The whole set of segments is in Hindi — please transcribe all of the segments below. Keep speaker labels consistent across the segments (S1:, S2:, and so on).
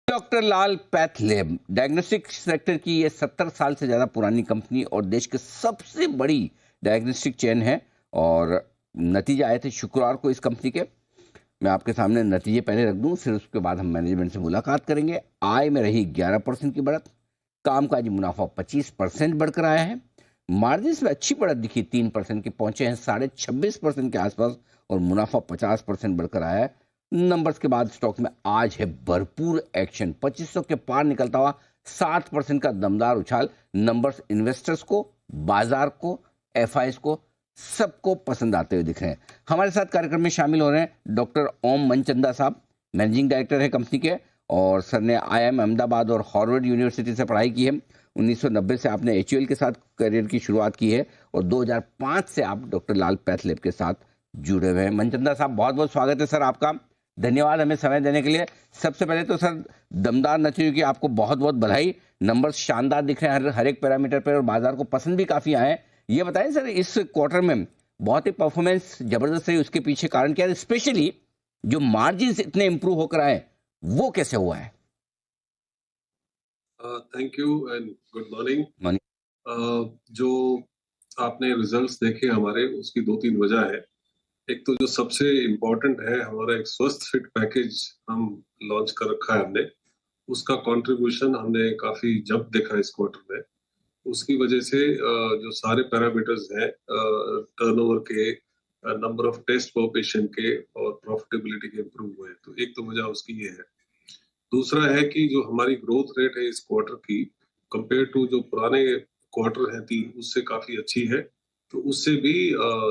S1: डॉक्टर लाल पैथ लैब डायग्नोस्टिक सेक्टर की ये 70 साल से ज़्यादा पुरानी कंपनी और देश की सबसे बड़ी डायग्नोस्टिक चेन है। और नतीजे आए थे शुक्रवार को इस कंपनी के। मैं आपके सामने नतीजे पहले रख दूं, फिर उसके बाद हम मैनेजमेंट से मुलाकात करेंगे। आय में रही 11% की बढ़त, कामकाजी मुनाफा 25% बढ़कर आया है, मार्जिन में अच्छी बढ़त दिखी, 3% के पहुंचे हैं 26.5% के आसपास, और मुनाफा 50% बढ़कर आया है। नंबर्स के बाद स्टॉक में आज है भरपूर एक्शन, 2500 के पार निकलता हुआ 7% का दमदार उछाल। नंबर्स इन्वेस्टर्स को, बाजार को, एफआईएस को, सबको पसंद आते हुए दिख रहे हैं। हमारे साथ कार्यक्रम में शामिल हो रहे हैं डॉक्टर ओम मनचंदा साहब, मैनेजिंग डायरेक्टर है कंपनी के, और सर ने आईआईएम अहमदाबाद और हार्वर्ड यूनिवर्सिटी से पढ़ाई की है। 1990 से आपने एचयूएल के साथ करियर की शुरुआत की है और 2005 से आप डॉक्टर लाल पैथ लैब के साथ जुड़े हुए हैं। मनचंदा साहब, बहुत बहुत स्वागत है सर आपका, धन्यवाद हमें समय देने के लिए। सबसे पहले तो सर, दमदार नतीजों की आपको बहुत बहुत बधाई। नंबर्स शानदार दिख रहे हैं हर एक पैरामीटर पर, और बाजार को पसंद भी काफी आए हैं। ये बताएं सर, इस क्वार्टर में बहुत ही परफॉर्मेंस जबरदस्त रही, उसके पीछे कारण क्या है? स्पेशली जो मार्जिन इतने इंप्रूव होकर आए वो कैसे हुआ है?
S2: Thank you and good morning.
S1: Money
S2: जो आपने रिजल्ट्स देखे हमारे, उसकी दो तीन वजह है। एक तो जो सबसे इम्पोर्टेंट है, हमारा एक स्वस्थ फिट पैकेज हम लॉन्च कर रखा है हमने, उसका कंट्रीब्यूशन हमने काफी जब देखा इस क्वार्टर में। उसकी वजह से जो सारे पैरामीटर्स हैं, टर्नओवर के, नंबर ऑफ टेस्ट पर पेशेंट के और प्रॉफिटेबिलिटी के इम्प्रूव हुए। तो एक तो वजह उसकी ये है। दूसरा है कि जो हमारी ग्रोथ रेट है इस क्वार्टर की, कंपेयर टू जो पुराने क्वार्टर है तीन, उससे काफी अच्छी है। तो उससे भी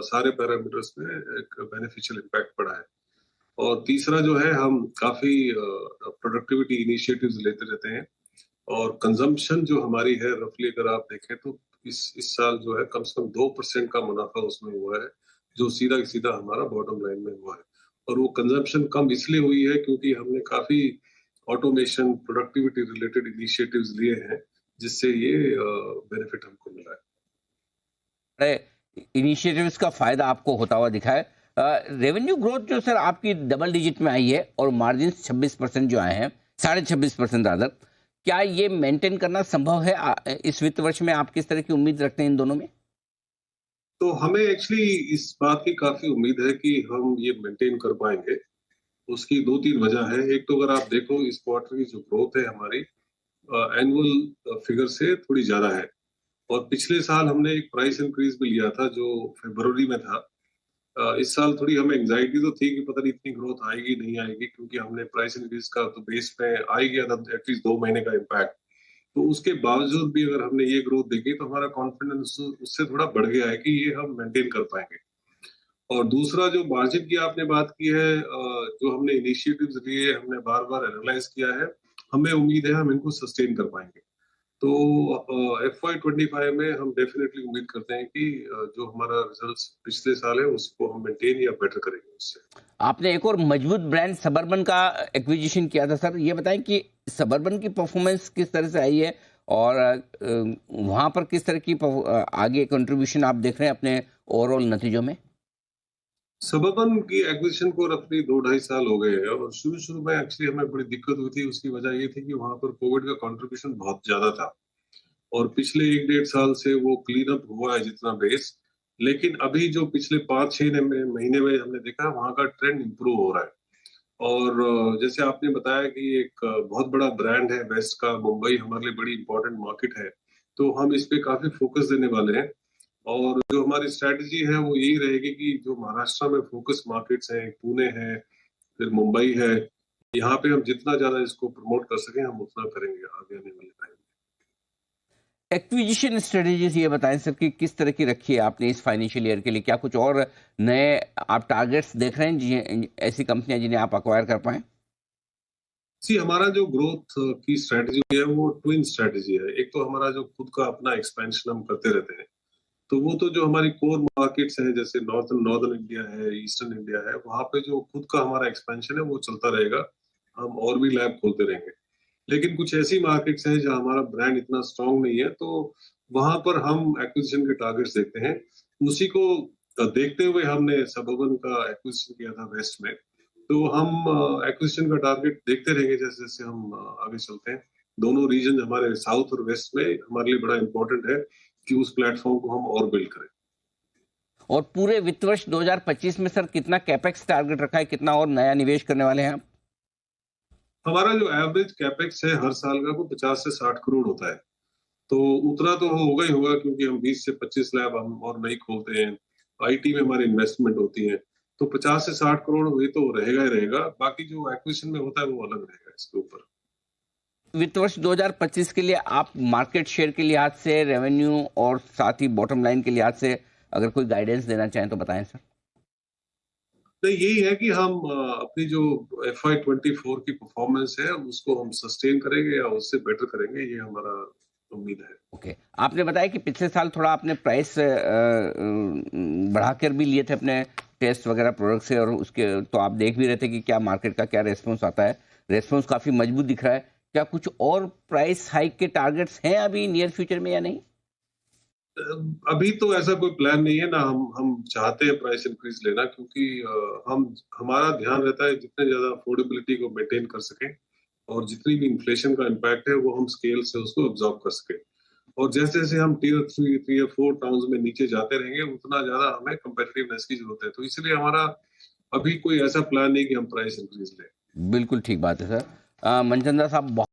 S2: सारे पैरामीटर्स में एक बेनिफिशियल इम्पैक्ट पड़ा है। और तीसरा जो है, हम काफी प्रोडक्टिविटी इनिशिएटिव्स लेते रहते हैं, और कंजम्पशन जो हमारी है, रफली अगर आप देखें तो इस साल जो है कम से कम 2% का मुनाफा उसमें हुआ है, जो सीधा सीधा हमारा बॉटम लाइन में हुआ है। और वो कंजम्पशन कम इसलिए हुई है क्योंकि हमने काफी ऑटोमेशन, प्रोडक्टिविटी रिलेटेड इनिशिएटिव्स लिए हैं, जिससे ये बेनिफिट हमको मिला है।
S1: इनिशिएटिव्स का फायदा आपको होता हुआ दिखा है। रेवेन्यू ग्रोथ जो सर आपकी डबल डिजिट में आई है, और मार्जिन 26% जो आए हैं, 26.5% रादर, क्या ये मेंटेन करना संभव है इस वित्त वर्ष में? आप किस तरह की उम्मीद रखते हैं इन दोनों में?
S2: तो हमें एक्चुअली इस बात की काफी उम्मीद है कि हम ये मेंटेन कर पाएंगे। उसकी दो तीन वजह है। एक तो अगर आप देखो, इस क्वार्टर की जो ग्रोथ है हमारी, एनुअल फिगर से थोड़ी ज्यादा है। और पिछले साल हमने एक प्राइस इंक्रीज भी लिया था जो फरवरी में था। इस साल थोड़ी हमें एंजाइटी तो थी कि पता नहीं इतनी ग्रोथ आएगी नहीं आएगी, क्योंकि हमने प्राइस इंक्रीज का तो बेस पे आ ही गया था, एटलीस्ट 2 महीने का इम्पैक्ट। तो उसके बावजूद भी अगर हमने ये ग्रोथ देखी, तो हमारा कॉन्फिडेंस उससे थोड़ा बढ़ गया है कि ये हम मेंटेन कर पाएंगे। और दूसरा, जो मार्जिन की आपने बात की है, जो हमने इनिशिएटिव्स लिए, हमने बार बार एनालाइज किया है, हमें उम्मीद है हम इनको सस्टेन कर पाएंगे। तो FY25 में हम डेफिनेटली उम्मीद करते हैं कि जो हमारा रिजल्ट्स पिछले साल है, उसको हम मेंटेन या बेटर करेंगे उससे।
S1: आपने एक और मजबूत ब्रांड सबर्बन का एक्विजिशन किया था सर, ये बताएं कि सबर्बन की परफॉर्मेंस किस तरह से आई है, और वहां पर किस तरह की आगे कंट्रीब्यूशन आप देख रहे हैं अपने ओवरऑल नतीजों में?
S2: सबर्बन की एक्विजिशन को रफली 2-2.5 साल हो गए हैं, और शुरू में एक्चुअली हमें बड़ी दिक्कत हुई थी। उसकी वजह ये थी कि वहां पर कोविड का कंट्रीब्यूशन बहुत ज्यादा था, और पिछले 1-1.5 साल से वो क्लीन अप हुआ है जितना बेस। लेकिन अभी जो पिछले 5-6 महीने में हमने देखा, वहां का ट्रेंड इंप्रूव हो रहा है। और जैसे आपने बताया कि एक बहुत बड़ा ब्रांड है वेस्ट का, मुंबई हमारे लिए बड़ी इंपॉर्टेंट मार्केट है, तो हम इस पे काफी फोकस देने वाले हैं। और जो हमारी स्ट्रैटेजी है वो यही रहेगी कि जो महाराष्ट्र में फोकस मार्केट्स हैं, पुणे है, फिर मुंबई है, यहाँ पे हम जितना ज्यादा इसको प्रमोट कर सकें, हम उतना करेंगे आगे आने वाले टाइम में।
S1: एक्विजिशन स्ट्रेटेजीज ये बताएं सर कि किस तरह की रखी है आपने इस फाइनेंशियल ईयर के लिए? क्या कुछ और नए आप टारगेट्स देख रहे हैं ऐसी कंपनियां जिन्हें आप अक्वायर कर पाए?
S2: सी, हमारा जो ग्रोथ की स्ट्रैटेजी है वो ट्विन स्ट्रैटेजी है। एक तो हमारा जो खुद का अपना एक्सपेंशन हम करते रहते हैं, तो वो तो जो हमारी कोर मार्केट्स हैं, जैसे नॉर्दर्न इंडिया है, ईस्टर्न इंडिया है, वहां पे जो खुद का हमारा एक्सपेंशन है वो चलता रहेगा। हम और भी लैब खोलते रहेंगे। लेकिन कुछ ऐसी मार्केट्स हैं जहां हमारा ब्रांड इतना स्ट्रांग नहीं है, तो वहां पर हम एक्विजिशन के टारगेट्स देखते हैं। उसी को देखते हुए हमने सबर्बन का एक्विजिशन किया था वेस्ट में। तो हम एक्विजिशन का टारगेट देखते रहेंगे जैसे जैसे हम आगे चलते हैं। दोनों रीजन हमारे साउथ और वेस्ट में हमारे लिए बड़ा इंपॉर्टेंट है कि उस प्लेटफॉर्म को हम और बिल्ड करें।
S1: और पूरे वित्त वर्ष 2025 में सर कितना कैपेक्स टारगेट रखा है, कितना और नया निवेश करने वाले हैं आप?
S2: हमारा जो एवरेज कैपेक्स है हर साल का वो 50 से 60 करोड़ होता है। तो उतना तो होगा ही होगा, क्योंकि हम 20 से 25 लैब हम और नहीं खोलते हैं। आईटी में हमारी इन्वेस्टमेंट होती है, तो 50 से 60 करोड़ हुई तो रहेगा ही रहेगा। बाकी जो एक्विजिशन में होता है वो अलग रहेगा इसके ऊपर।
S1: वित्त वर्ष 2025 के लिए आप मार्केट शेयर के लिहाज से, रेवेन्यू और साथ ही बॉटम लाइन के लिहाज से अगर कोई गाइडेंस देना चाहें तो बताएं सर।
S2: नहीं, यही है कि हम अपनी जो FY24 की परफॉर्मेंस है उसको हम सस्टेन करेंगे या उससे बेटर करेंगे, ये हमारा उम्मीद है।
S1: ओके, आपने बताया कि पिछले साल थोड़ा आपने प्राइस बढ़ाकर भी लिए थे अपने टेस्ट वगैरह प्रोडक्ट से, और उसके तो आप देख भी रहे थे कि क्या मार्केट का क्या रेस्पॉन्स आता है। रेस्पॉन्स काफी मजबूत दिख रहा है। क्या कुछ और प्राइस हाइक के टारगेट्स हैं अभी नियर फ्यूचर में या नहीं?
S2: अभी तो ऐसा कोई प्लान नहीं है ना। हम चाहते हैं प्राइस इंक्रीज लेना, क्योंकि हम हमारा ध्यान रहता है जितने ज्यादा अफोर्डेबिलिटी को मेंटेन कर सकें और जितनी भी इन्फ्लेशन का इम्पैक्ट है वो हम स्केल से उसको अब्जॉर्ब कर सकें। और जैसे जैसे हम Tier 3 Tier 4 टाउन्स में नीचे जाते रहेंगे उतना ज्यादा हमें कम्पेटिटिवनेस की जरूरत है। तो इसलिए हमारा अभी कोई ऐसा प्लान नहीं कि हम प्राइस इंक्रीज लें।
S1: बिल्कुल ठीक बात है सर। मनचंदा साहब,